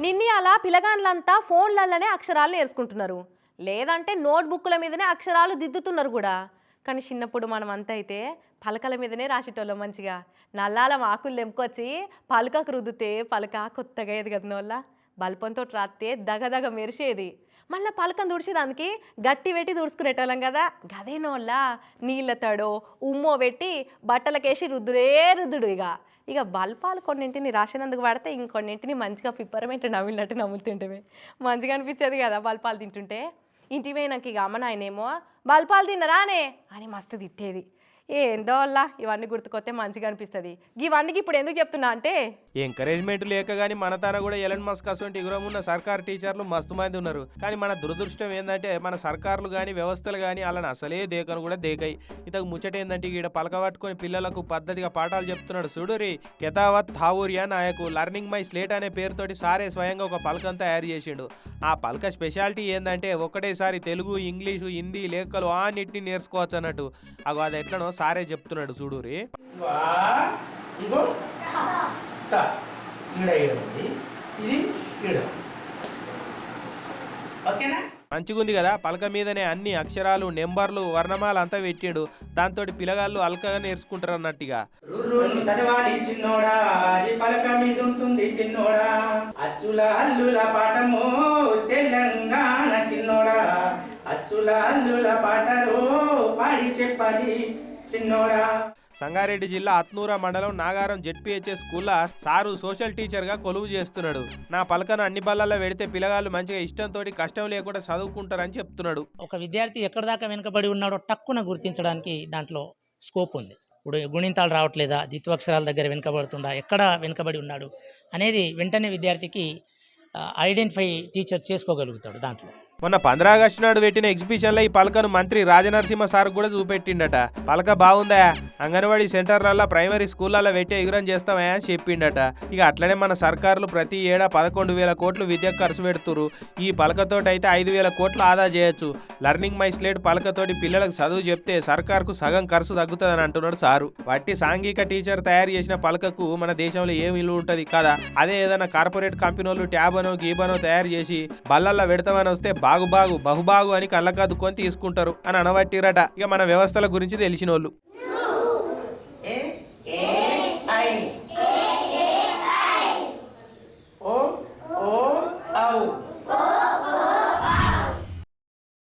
నిన్ని అలా పిల్లగాండ్లంతా ఫోన్లలోనే అక్షరాలు నేర్చుకుంటున్నారు, లేదంటే నోట్బుక్ల మీదనే అక్షరాలు దిద్దుతున్నారు కూడా. కానీ చిన్నప్పుడు మనం అంతా అయితే పలకల మీదనే రాసేటోళ్ళం మంచిగా. నల్లాల ఆకులు తెంపుకొచ్చి పలకకు రుద్దితే పలక కొత్తగా ఎదగదినోళ్ళ. బల్పంతో రాస్తే దగదగ మెరిసేది. మళ్ళీ పలకం తుడిచేదానికి గట్టి పెట్టి తుడుచుకునేటోళ్ళం కదా. గదేనోళ్ళ నీళ్ళతడో ఉమ్మో పెట్టి బట్టలకేసి రుద్దుడే రుద్దుడు. ఇక బల్పాలు కొన్నింటిని రాసినందుకు పడితే ఇంకొన్నింటిని మంచిగా పిప్పరమెంట్ నవ్వినట్టు నవ్వుతుంటే మంచిగా అనిపించేది కదా బల్పాలు తింటుంటే. ఇంటికి పోయినాక ఇక అమ్మ నాయనేమో బల్పాలు తిన్నరానే అని మస్తు తిట్టేది. ఏందో వల్ల ఇవన్నీ గుర్తుకొస్తే మంచిగా అనిపిస్తుంది. ఇవన్నీ ఇప్పుడు ఎందుకు చెప్తున్నా అంటే, ఎంకరేజ్మెంట్ లేక కానీ మన తాన కూడా ఎలన్ మస్క్ అసలు ఇగురం ఉన్న సర్కార్ టీచర్లు మస్తు మంది ఉన్నారు. కానీ మన దురదృష్టం ఏంటంటే మన సర్కార్లు కానీ వ్యవస్థలు కానీ అలాని అసలే దేకను కూడా దేకాయి. ఇంతకు ముచ్చట ఏంటంటే ఈడ పలక పట్టుకొని పిల్లలకు పద్ధతిగా పాఠాలు చెప్తున్నాడు చూడురి. కెతావత్ థావూరియా నాయకు లర్నింగ్ మై స్లేట్ అనే పేరుతోటి సారే స్వయంగా ఒక పలకం తయారు చేసిండు. ఆ పలక స్పెషాలిటీ ఏంటంటే ఒకటేసారి తెలుగు, ఇంగ్లీషు, హిందీ, లేఖలు అన్నిటిని నేర్చుకోవచ్చు అన్నట్టు. అది ఎట్లనో సారే చెప్తున్నాడు చూడురి. మంచిగుంది కదా. పలక మీదనే అన్ని అక్షరాలు, నెంబర్లు, వర్ణమాలు అంతా పెట్టిండు. దాంతో పిల్లగాళ్ళు అల్కగా నేర్చుకుంటారు అన్నట్టుగా. చదవాలి చిన్నోడా, పలక మీద ఉంటుంది చిన్నోడా, అచ్చుల హల్లుల పాఠమో తెలంగాణ చిన్నోడా, అచ్చుల హల్లుల పాటరో పాడి చెప్పాలి చిన్నోడా. సంగారెడ్డి జిల్లా అత్నూర మండలం నాగారం జెడ్పీహెచ్ఎస్ స్కూల్లో సారు సోషల్ టీచర్గా కొలువు చేస్తున్నాడు. నా పలకను అన్ని బళ్ళల్లో పెడితే పిల్లగాళ్ళు మంచిగా ఇష్టంతో కష్టం లేకుండా చదువుకుంటారని చెప్తున్నాడు. ఒక విద్యార్థి ఎక్కడి దాకా వెనుకబడి ఉన్నాడో టక్కున గుర్తించడానికి దాంట్లో స్కోప్ ఉంది. ఇప్పుడు గుణింతాలు రావట్లేదా, ద్విత్వాక్షరాల దగ్గర వెనుకబడుతుందా, ఎక్కడ వెనుకబడి ఉన్నాడు అనేది వెంటనే విద్యార్థికి ఐడెంటిఫై టీచర్ చేసుకోగలుగుతాడు. దాంట్లో మొన్న 15 ఆగస్టు నాడు పెట్టిన ఎగ్జిబిషన్లో ఈ పలకను మంత్రి రాజనరసింహ సార్ కూడా చూపెట్టిండట. పలక బాగుందా, అంగన్వాడీ సెంటర్లలో, ప్రైమరీ స్కూళ్ళలో పెట్టి ఎగురం చేస్తామా అని చెప్పిండట. ఇక అట్లనే మన సర్కారులు ప్రతి ఏడా 11,000 కోట్లు విద్యకు ఖర్చు పెడుతురు. ఈ పలకతోటి అయితే 5,000 కోట్లు ఆదా చేయొచ్చు. లర్నింగ్ మై స్లేట్ పలకతోటి పిల్లలకు చదువు చెప్తే సర్కార్కు సగం ఖర్చు తగ్గుతుందని అంటున్నాడు సారు. వట్టి సాంఘిక టీచర్ తయారు చేసిన పలకకు మన దేశంలో ఏం విలువ ఉంటుంది కదా. అదే ఏదైనా కార్పొరేట్ కంపెనీలు ట్యాబనో గీబనో తయారు చేసి బళ్ళల్లో పెడతామని వస్తే బహుబాగు అని కళ్ళకద్దుకొని తీసుకుంటారు అని అనబట్టిరట. ఇక మన వ్యవస్థల గురించి తెలిసిన వాళ్ళు.